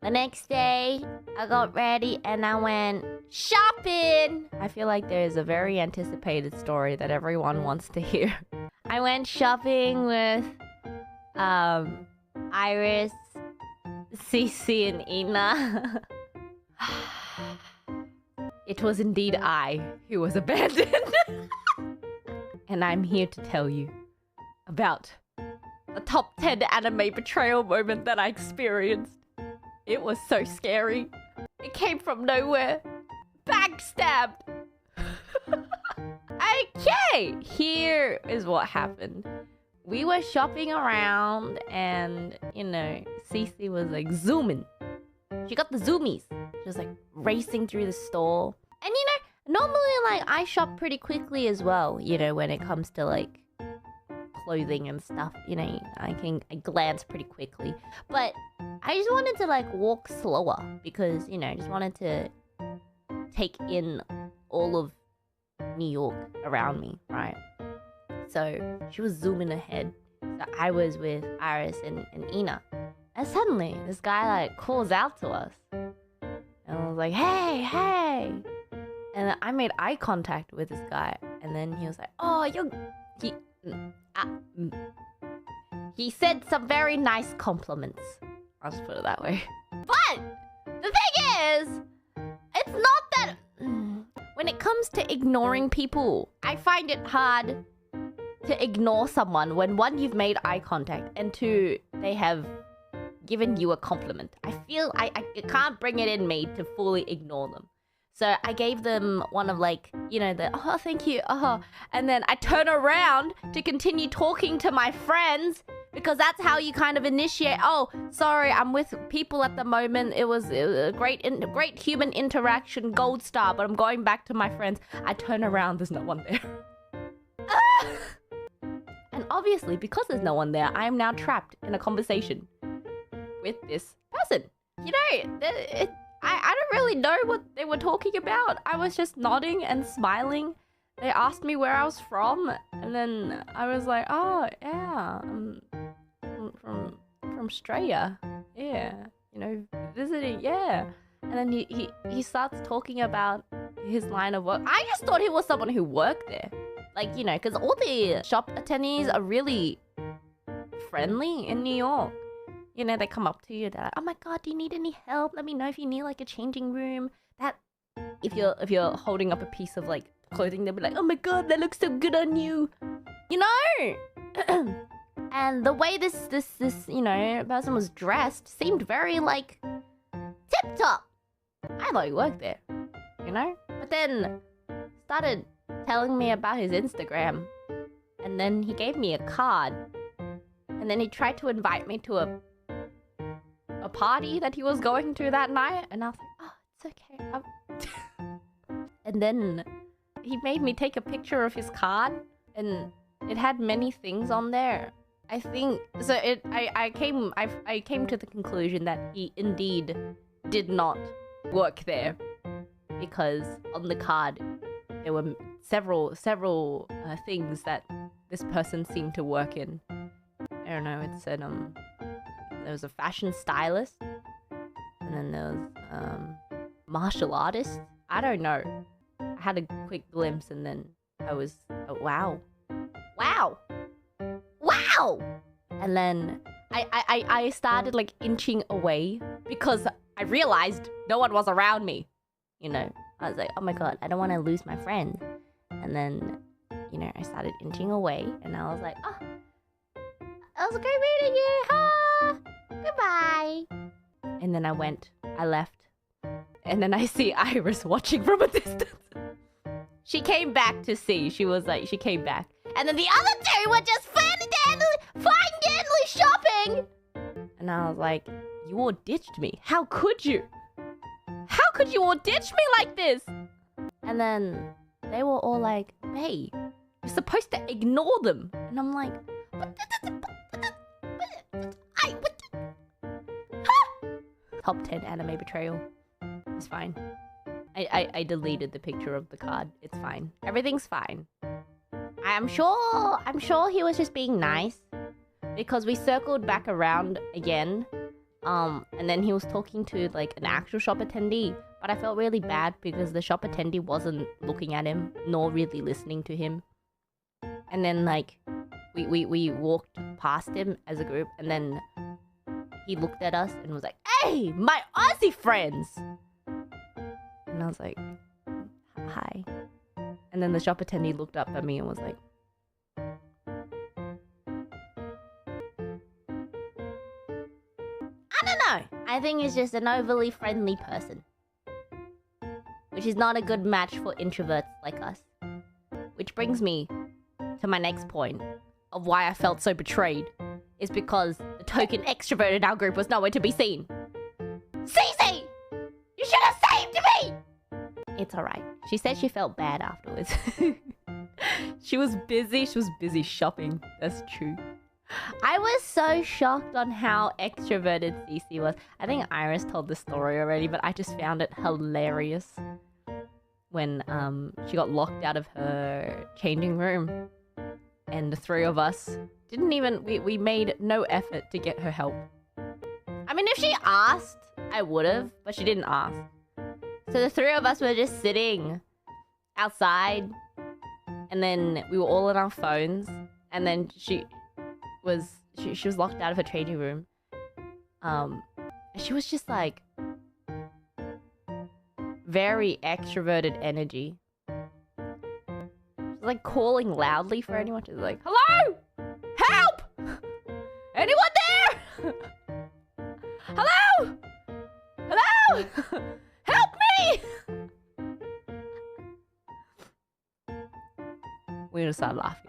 The next day, I got ready and I went shopping. I feel like there's a very anticipated story that everyone wants to hear. I went shopping with IRyS, Cece, and Ina. It was indeed I who was abandoned. And I'm here to tell you about the top 10 anime betrayal moment that I experienced. It was so scary. It came from nowhere. Backstabbed. Okay, here is what happened. We were shopping around and, you know, Cece was like zooming. She got the zoomies. She was like racing through the store. And you know, normally like I shop pretty quickly as well, you know, when it comes to like clothing and stuff, you know, I glance pretty quickly. But I just wanted to like walk slower because, you know, I just wanted to take in all of New York around me, right? So she was zooming ahead. So I was with IRyS and Ina. And suddenly this guy like calls out to us. And I was like, hey, hey. And I made eye contact with this guy. And then he was like, oh, he said some very nice compliments. I'll just put it that way. But the thing is, it's not that... When it comes to ignoring people, I find it hard to ignore someone when one, you've made eye contact, and two, they have given you a compliment. I feel I can't bring it in me to fully ignore them. So I gave them one of like, you know, the, oh, thank you, and then I turn around to continue talking to my friends because that's how you kind of initiate. Oh, sorry, I'm with people at the moment. It was a great human interaction, gold star, but I'm going back to my friends. I turn around, there's no one there. And obviously, because there's no one there, I am now trapped in a conversation with this person. You know, I don't really know what they were talking about. I was just nodding and smiling. They asked me where I was from, and then I was like, oh, yeah, I'm from Australia. Yeah, you know, visiting, yeah. And then he starts talking about his line of work. I just thought he was someone who worked there. Like, you know, because all the shop attendees are really friendly in New York. You know, they come up to you, they're like, oh my god, do you need any help? Let me know if you need like a changing room. That, if you're holding up a piece of like clothing, they'll be like, oh my god, that looks so good on you. You know? And the way this, you know, person was dressed seemed very like tip-top. I thought he worked there, you know? But then started telling me about his Instagram. And then he gave me a card. And then he tried to invite me to a party that he was going to that night. And I was like, oh, it's okay. And then he made me take a picture of his card. And it had many things on there. I think... So I came to the conclusion that he indeed did not work there. Because on the card, there were several things that this person seemed to work in. I don't know, it said, there was a fashion stylist, and then there was, martial artist. I don't know. I had a quick glimpse, and then I was, oh, wow. Wow! Wow! And then I started, like, inching away, because I realized no one was around me. You know, I was like, oh my god, I don't want to lose my friends. And then, you know, I started inching away, and I was like, oh, it was great meeting you. Ha! Goodbye. And then I left. And then I see IRyS watching from a distance. She came back to see. She was like, she came back. And then the other two were just fine shopping. And I was like, you all ditched me. How could you? How could you all ditch me like this? And then they were all like, babe, you're supposed to ignore them. And I'm like, Top 10 anime betrayal. It's fine. I deleted the picture of the card. It's fine. Everything's fine. I'm sure he was just being nice. Because we circled back around again. And then he was talking to like an actual shop attendee, but I felt really bad because the shop attendee wasn't looking at him nor really listening to him. And then like we walked past him as a group, and then he looked at us and was like, "Hey, my Aussie friends!" And I was like, "Hi." And then the shop attendee looked up at me and was like, I don't know. I think he's just an overly friendly person, which is not a good match for introverts like us. Which brings me to my next point of why I felt so betrayed, is because the token extrovert in our group was nowhere to be seen. Cece! You should have saved me! It's alright. She said she felt bad afterwards. She was busy shopping. That's true. I was so shocked on how extroverted Cece was. I think IRyS told this story already, but I just found it hilarious when she got locked out of her changing room, and the three of us didn't even, we made no effort to get her help. I mean, if she asked, I would have, but she didn't ask. So the three of us were just sitting outside, and then we were all on our phones, and then she was locked out of her changing room. She was just like very extroverted energy. She was like calling loudly for anyone. She was like, "Hello! Help! Anyone there? Hello! Hello! Help me!" We just started laughing